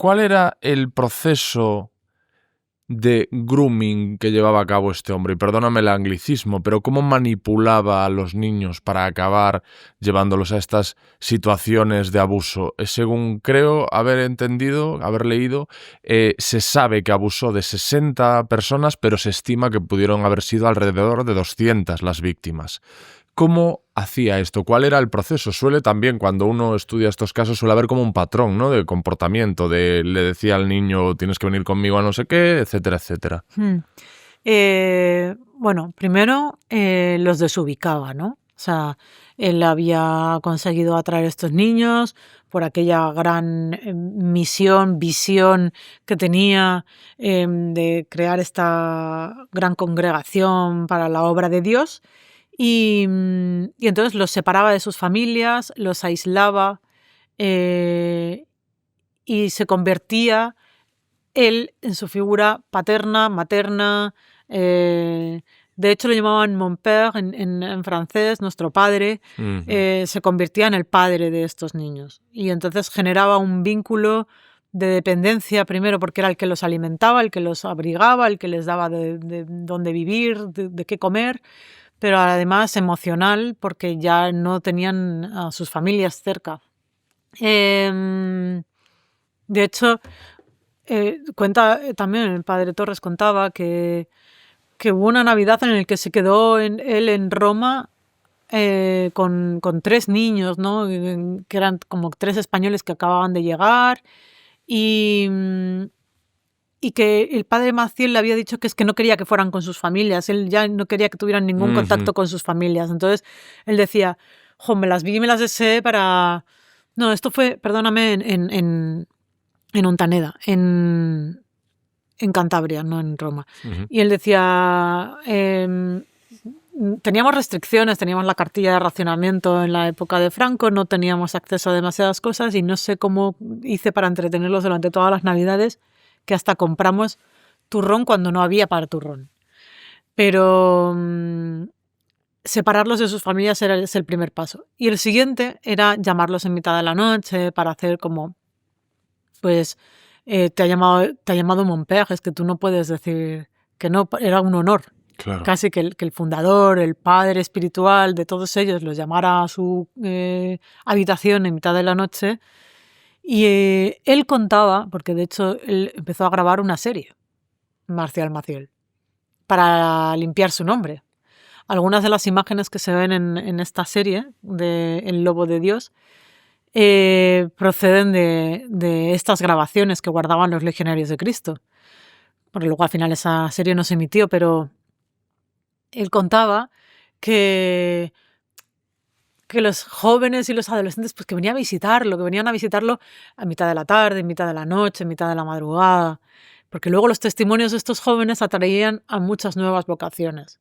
¿cuál era el proceso de grooming que llevaba a cabo este hombre? Y perdóname el anglicismo, pero ¿cómo manipulaba a los niños para acabar llevándolos a estas situaciones de abuso? Según creo haber entendido, haber leído, se sabe que abusó de 60 personas, pero se estima que pudieron haber sido alrededor de 200 las víctimas. ¿Cómo hacía esto? ¿Cuál era el proceso? Suele también, cuando uno estudia estos casos, suele haber como un patrón, ¿no?, de comportamiento, de le decía al niño, tienes que venir conmigo a no sé qué, etcétera, etcétera. Bueno, primero los desubicaba, ¿no? O sea, él había conseguido atraer a estos niños por aquella gran visión que tenía de crear esta gran congregación para la obra de Dios. Y entonces los separaba de sus familias, los aislaba y se convertía él en su figura paterna, materna. De hecho lo llamaban mon père en francés, nuestro padre. Se convertía en el padre de estos niños. Y entonces generaba un vínculo de dependencia, primero porque era el que los alimentaba, el que los abrigaba, el que les daba de dónde vivir, de qué comer, pero además emocional, porque ya no tenían a sus familias cerca. De hecho, cuenta también, el padre Torres contaba que hubo una Navidad en la que se quedó él en Roma con 3 niños, ¿no?, que eran como 3 españoles que acababan de llegar, y que el padre Maciel le había dicho que es que no quería que fueran con sus familias, él ya no quería que tuvieran ningún contacto con sus familias. Entonces él decía, me las vi y me las deseé para... No, esto fue, perdóname, en Ontaneda, en Cantabria, no en Roma. Y él decía, teníamos restricciones, teníamos la cartilla de racionamiento en la época de Franco, no teníamos acceso a demasiadas cosas y no sé cómo hice para entretenerlos durante todas las Navidades, que hasta compramos turrón cuando no había para turrón. Pero separarlos de sus familias es el primer paso. Y el siguiente era llamarlos en mitad de la noche para hacer como, pues, te ha llamado mon père, es que tú no puedes decir que no, era un honor. Claro. Casi que el fundador, el padre espiritual de todos ellos los llamara a su habitación en mitad de la noche. Y él contaba, porque de hecho él empezó a grabar una serie, Marcial Maciel, para limpiar su nombre. Algunas de las imágenes que se ven en esta serie de El Lobo de Dios proceden de estas grabaciones que guardaban los legionarios de Cristo. Porque luego al final esa serie no se emitió, pero él contaba que los jóvenes y los adolescentes, pues que venían a visitarlo a mitad de la tarde, en mitad de la noche, en mitad de la madrugada, porque luego los testimonios de estos jóvenes atraían a muchas nuevas vocaciones.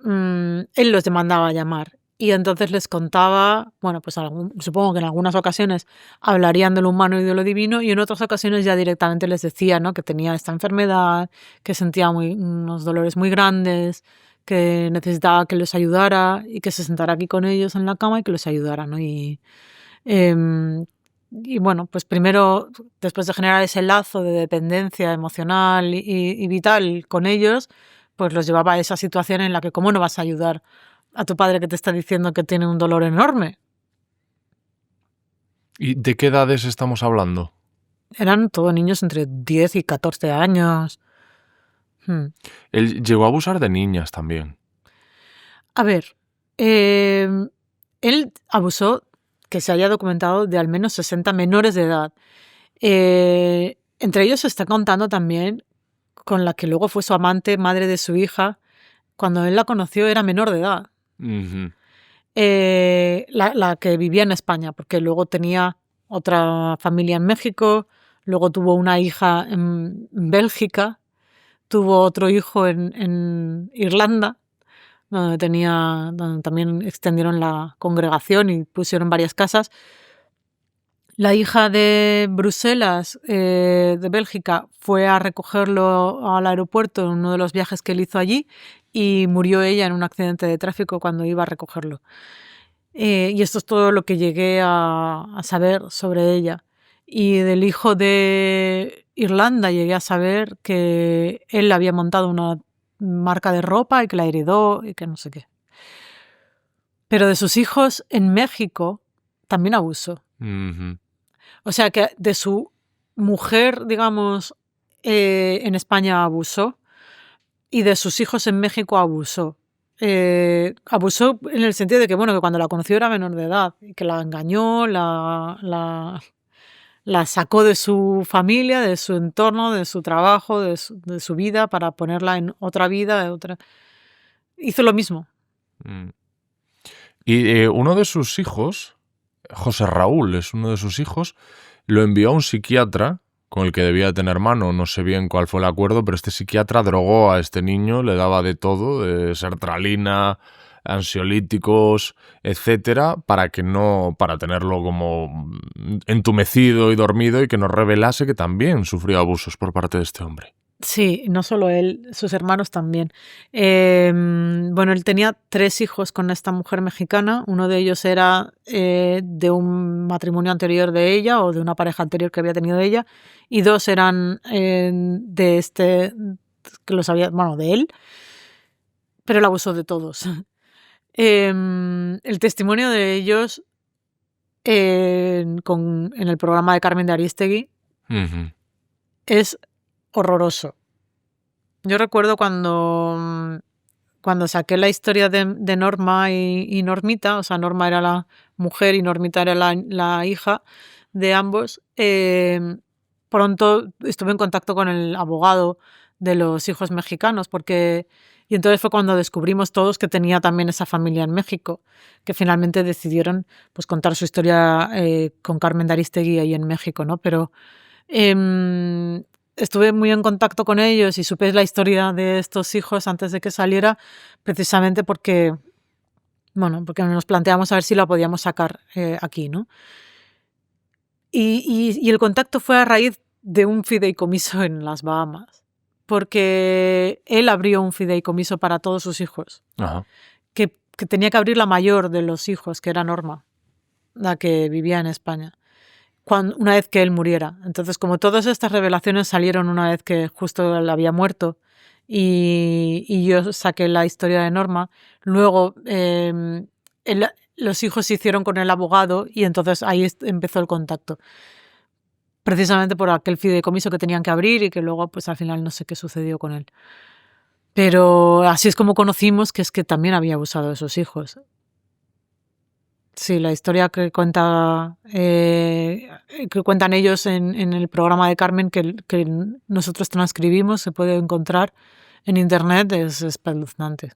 Él los mandaba a llamar y entonces les contaba, bueno, pues supongo que en algunas ocasiones hablarían de lo humano y de lo divino, y en otras ocasiones ya directamente les decía, ¿no?, que tenía esta enfermedad, que sentía unos dolores muy grandes, que necesitaba que les ayudara y que se sentara aquí con ellos en la cama y que les ayudara, ¿no? Y bueno, pues primero, después de generar ese lazo de dependencia emocional y vital con ellos, pues los llevaba a esa situación en la que ¿cómo no vas a ayudar a tu padre que te está diciendo que tiene un dolor enorme? ¿Y de qué edades estamos hablando? Eran todos niños entre 10 y 14 años. Él llegó a abusar de niñas también. A ver, él abusó, que se haya documentado, de al menos 60 menores de edad. Entre ellos se está contando también con la que luego fue su amante, madre de su hija. Cuando él la conoció era menor de edad. La que vivía en España, porque luego tenía otra familia en México, luego tuvo una hija en Bélgica, tuvo otro hijo en Irlanda, donde también extendieron la congregación y pusieron varias casas. La hija de Bruselas, de Bélgica, fue a recogerlo al aeropuerto en uno de los viajes que él hizo allí y murió ella en un accidente de tráfico cuando iba a recogerlo. Y esto es todo lo que llegué a saber sobre ella. Y del hijo de Irlanda llegué a saber que él había montado una marca de ropa y que la heredó y que no sé qué. Pero de sus hijos en México también abusó. O sea que de su mujer, digamos, en España abusó y de sus hijos en México abusó. Abusó en el sentido de que, bueno, que cuando la conoció era menor de edad y que la engañó, la sacó de su familia, de su entorno, de su trabajo, de su vida para ponerla en otra vida, hizo lo mismo. Y uno de sus hijos, José Raúl es uno de sus hijos, lo envió a un psiquiatra con el que debía tener mano, no sé bien cuál fue el acuerdo, pero este psiquiatra drogó a este niño, le daba de todo, de sertralina, ansiolíticos, etcétera, para tenerlo como entumecido y dormido y que nos revelase que también sufrió abusos por parte de este hombre. Sí, no solo él, sus hermanos también. Bueno, él tenía 3 hijos con esta mujer mexicana. Uno de ellos era de un matrimonio anterior de ella o de una pareja anterior que había tenido ella, y 2 eran de este, que los había, bueno, de él, pero él abusó de todos. El testimonio de ellos en el programa de Carmen de Aristegui es horroroso. Yo recuerdo cuando saqué la historia de Norma y Normita, o sea, Norma era la mujer y Normita era la hija de ambos, pronto estuve en contacto con el abogado de los hijos mexicanos, y entonces fue cuando descubrimos todos que tenía también esa familia en México, que finalmente decidieron pues contar su historia con Carmen de Aristegui ahí en México, ¿no? Pero estuve muy en contacto con ellos y supe la historia de estos hijos antes de que saliera, precisamente porque nos planteamos a ver si la podíamos sacar aquí, ¿no? Y el contacto fue a raíz de un fideicomiso en las Bahamas, porque él abrió un fideicomiso para todos sus hijos, que tenía que abrir la mayor de los hijos, que era Norma, la que vivía en España, una vez que él muriera. Entonces, como todas estas revelaciones salieron una vez que justo él había muerto y yo saqué la historia de Norma, luego los hijos se hicieron con el abogado y entonces ahí empezó el contacto. Precisamente por aquel fideicomiso que tenían que abrir y que luego pues al final no sé qué sucedió con él. Pero así es como conocimos que es que también había abusado de sus hijos. Sí, la historia que cuentan ellos en el programa de Carmen, que nosotros transcribimos, se puede encontrar en internet, es espeluznante.